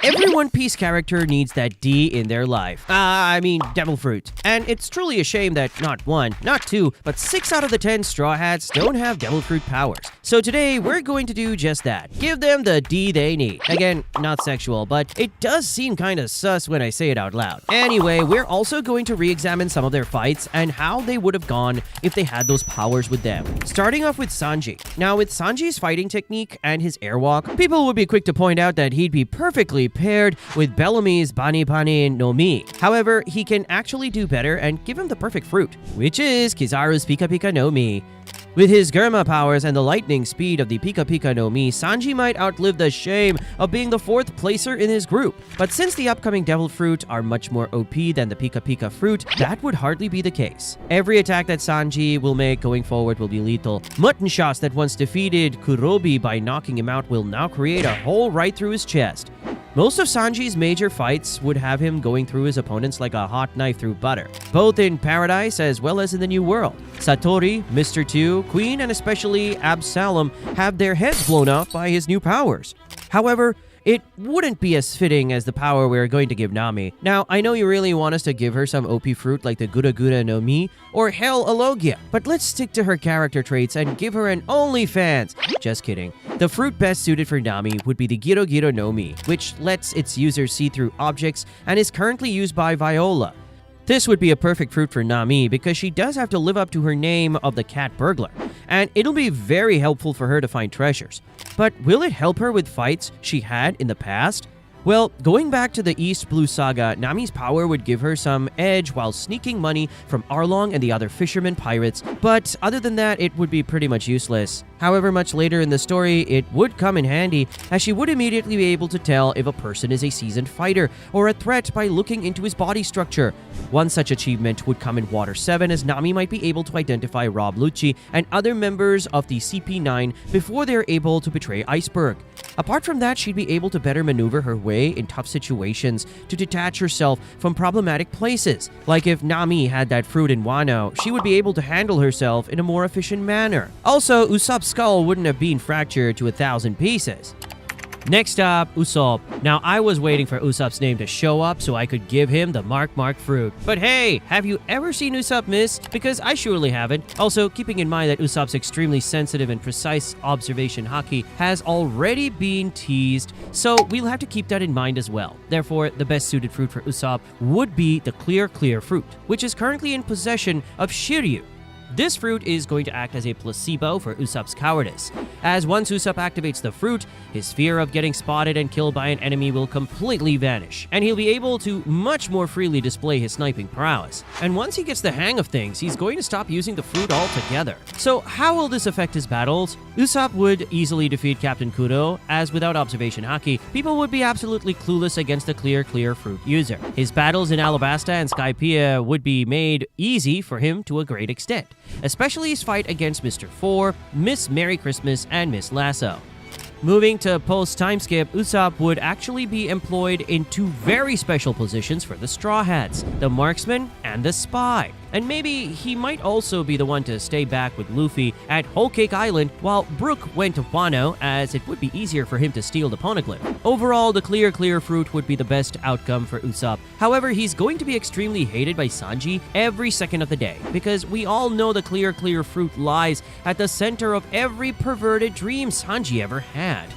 Every One Piece character needs that D in their life. Devil Fruit. And it's truly a shame that not one, not two, but 6 out of the 10 Straw Hats don't have Devil Fruit powers. So today, we're going to do just that. Give them the D they need. Again, not sexual, but it does seem kinda sus when I say it out loud. Anyway, we're also going to re-examine some of their fights and how they would have gone if they had those powers with them. Starting off with Sanji. Now, with Sanji's fighting technique and his airwalk, people would be quick to point out that he'd be perfectly paired with Bellamy's Bani Bani no Mi. However, he can actually do better and give him the perfect fruit, which is Kizaru's Pika Pika no Mi. With his Germa powers and the lightning speed of the Pika Pika no Mi, Sanji might outlive the shame of being the 4th placer in his group. But since the upcoming Devil Fruit are much more OP than the Pika Pika fruit, that would hardly be the case. Every attack that Sanji will make going forward will be lethal. Mutton shots that once defeated Kurobi by knocking him out will now create a hole right through his chest. Most of Sanji's major fights would have him going through his opponents like a hot knife through butter, both in Paradise as well as in the New World. Satori, Mr. 2, Queen, and especially Absalom have their heads blown off by his new powers. However, it wouldn't be as fitting as the power we're going to give Nami. Now, I know you really want us to give her some OP fruit like the Gura Gura no Mi or Hell Alogia, but let's stick to her character traits and give her an OnlyFans. Just kidding. The fruit best suited for Nami would be the Giro Giro no Mi, which lets its users see through objects and is currently used by Viola. This would be a perfect fruit for Nami because she does have to live up to her name of the cat burglar, and it'll be very helpful for her to find treasures. But will it help her with fights she had in the past? Well, going back to the East Blue Saga, Nami's power would give her some edge while sneaking money from Arlong and the other fisherman pirates, but other than that, it would be pretty much useless. However, much later in the story, it would come in handy, as she would immediately be able to tell if a person is a seasoned fighter or a threat by looking into his body structure. One such achievement would come in Water 7, as Nami might be able to identify Rob Lucci and other members of the CP9 before they're able to betray Iceberg. Apart from that, she'd be able to better maneuver her way in tough situations to detach herself from problematic places. Like if Nami had that fruit in Wano, she would be able to handle herself in a more efficient manner. Also, Usopp's skull wouldn't have been fractured to 1,000 pieces. Next up, Usopp. Now, I was waiting for Usopp's name to show up so I could give him the Mark fruit. But hey, have you ever seen Usopp miss? Because I surely haven't. Also, keeping in mind that Usopp's extremely sensitive and precise observation haki has already been teased, so we'll have to keep that in mind as well. Therefore, the best suited fruit for Usopp would be the Clear fruit, which is currently in possession of Shiryu. This fruit is going to act as a placebo for Usopp's cowardice, as once Usopp activates the fruit, his fear of getting spotted and killed by an enemy will completely vanish, and he'll be able to much more freely display his sniping prowess. And once he gets the hang of things, he's going to stop using the fruit altogether. So how will this affect his battles? Usopp would easily defeat Captain Kudo, as without observation haki, people would be absolutely clueless against the Clear fruit user. His battles in Alabasta and Skypiea would be made easy for him to a great extent, especially his fight against Mr. 4, Miss Merry Christmas, and Miss Lasso. Moving to post-time skip, Usopp would actually be employed in 2 very special positions for the Straw Hats, the Marksman and the Spy. And maybe he might also be the one to stay back with Luffy at Whole Cake Island while Brook went to Wano, as it would be easier for him to steal the Poneglyph. Overall, the Clear fruit would be the best outcome for Usopp. However, he's going to be extremely hated by Sanji every second of the day, because we all know the Clear fruit lies at the center of every perverted dream Sanji ever had.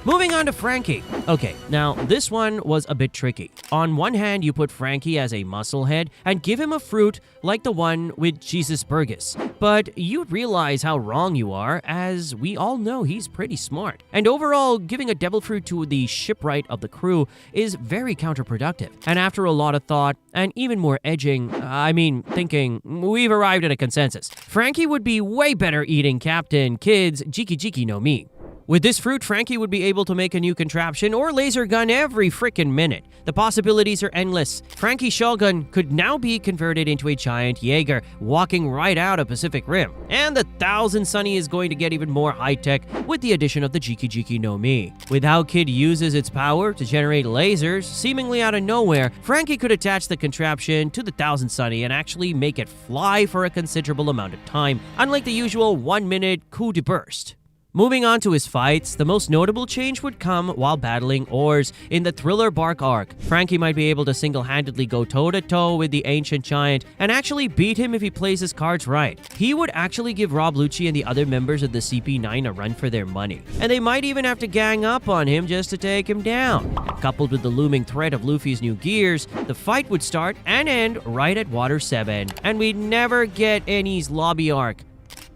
Moving on to Frankie. Okay, now this one was a bit tricky. On one hand, you put Frankie as a musclehead and give him a fruit like the one with Jesus Burgess. But you'd realize how wrong you are, as we all know he's pretty smart. And overall, giving a devil fruit to the shipwright of the crew is very counterproductive. And after a lot of thought, and even more thinking, we've arrived at a consensus. Frankie would be way better eating Captain Kid's Jiki no Mi. With this fruit, Frankie would be able to make a new contraption or laser gun every frickin' minute. The possibilities are endless. Frankie's Shogun could now be converted into a giant Jaeger, walking right out of Pacific Rim. And the 1000 Sunny is going to get even more high-tech with the addition of the Jiki no Mi. With how Kid uses its power to generate lasers, seemingly out of nowhere, Frankie could attach the contraption to the 1000 Sunny and actually make it fly for a considerable amount of time, unlike the usual 1-minute coup de burst. Moving on to his fights, the most notable change would come while battling Oars in the Thriller Bark arc. Frankie might be able to single-handedly go toe-to-toe with the ancient giant and actually beat him if he plays his cards right. He would actually give Rob Lucci and the other members of the CP9 a run for their money, and they might even have to gang up on him just to take him down. And coupled with the looming threat of Luffy's new gears, the fight would start and end right at Water 7, and we'd never get Eni's lobby arc.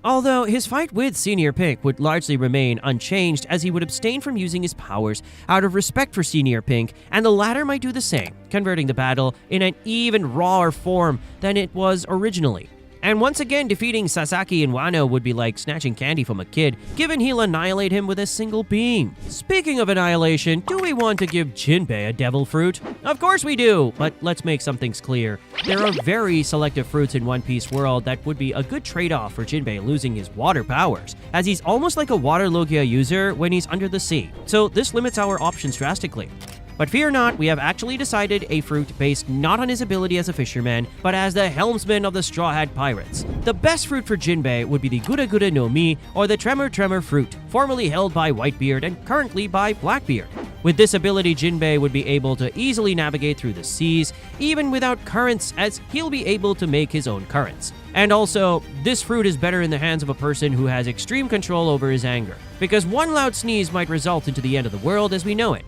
Although his fight with Senior Pink would largely remain unchanged, as he would abstain from using his powers out of respect for Senior Pink, and the latter might do the same, converting the battle in an even rawer form than it was originally. And once again, defeating Sasaki and Wano would be like snatching candy from a kid, given he'll annihilate him with a single beam. Speaking of annihilation, do we want to give Jinbe a devil fruit? Of course we do, but let's make some things clear. There are very selective fruits in One Piece world that would be a good trade-off for Jinbe losing his water powers, as he's almost like a water Logia user when he's under the sea. So this limits our options drastically. But fear not, we have actually decided a fruit based not on his ability as a fisherman, but as the helmsman of the Straw Hat Pirates. The best fruit for Jinbe would be the Gura Gura no Mi, or the Tremor Tremor fruit, formerly held by Whitebeard and currently by Blackbeard. With this ability, Jinbe would be able to easily navigate through the seas, even without currents, as he'll be able to make his own currents. And also, this fruit is better in the hands of a person who has extreme control over his anger, because one loud sneeze might result into the end of the world as we know it.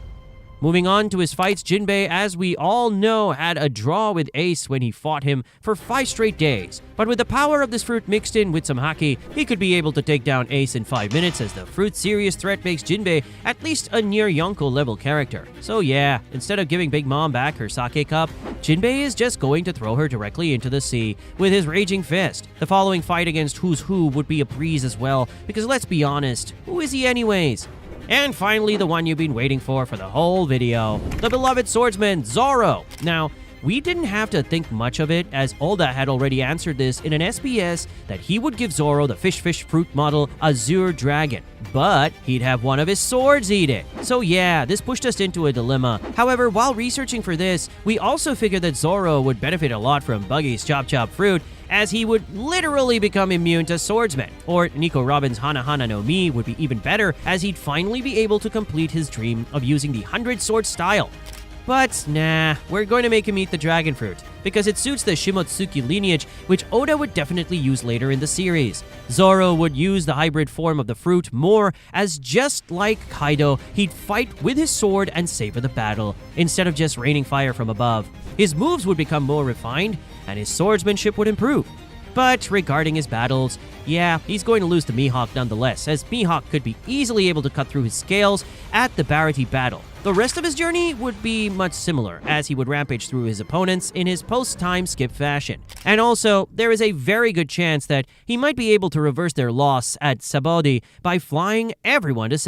Moving on to his fights, Jinbe, as we all know, had a draw with Ace when he fought him for 5 straight days. But with the power of this fruit mixed in with some haki, he could be able to take down Ace in 5 minutes, as the fruit's serious threat makes Jinbe at least a near Yonko level character. So yeah, instead of giving Big Mom back her sake cup, Jinbe is just going to throw her directly into the sea with his raging fist. The following fight against Who's Who would be a breeze as well, because let's be honest, who is he anyways? And finally, the one you've been waiting for the whole video, the beloved swordsman, Zoro. Now, we didn't have to think much of it, as Oda had already answered this in an SBS that he would give Zoro the fish fruit model Azure Dragon, but he'd have one of his swords eat it. So yeah, this pushed us into a dilemma. However, while researching for this, we also figured that Zoro would benefit a lot from Buggy's Chop Chop fruit, as he would literally become immune to swordsmen. Or Nico Robin's Hana Hana no Mi would be even better, as he'd finally be able to complete his dream of using the 100 sword style. But nah, we're going to make him eat the dragon fruit, because it suits the Shimotsuki lineage, which Oda would definitely use later in the series. Zoro would use the hybrid form of the fruit more, as just like Kaido, he'd fight with his sword and savor the battle, instead of just raining fire from above. His moves would become more refined, and his swordsmanship would improve. But regarding his battles, yeah, he's going to lose to Mihawk nonetheless, as Mihawk could be easily able to cut through his scales at the Barati battle. The rest of his journey would be much similar, as he would rampage through his opponents in his post-time skip fashion. And also, there is a very good chance that he might be able to reverse their loss at Sabodi by flying everyone to safety.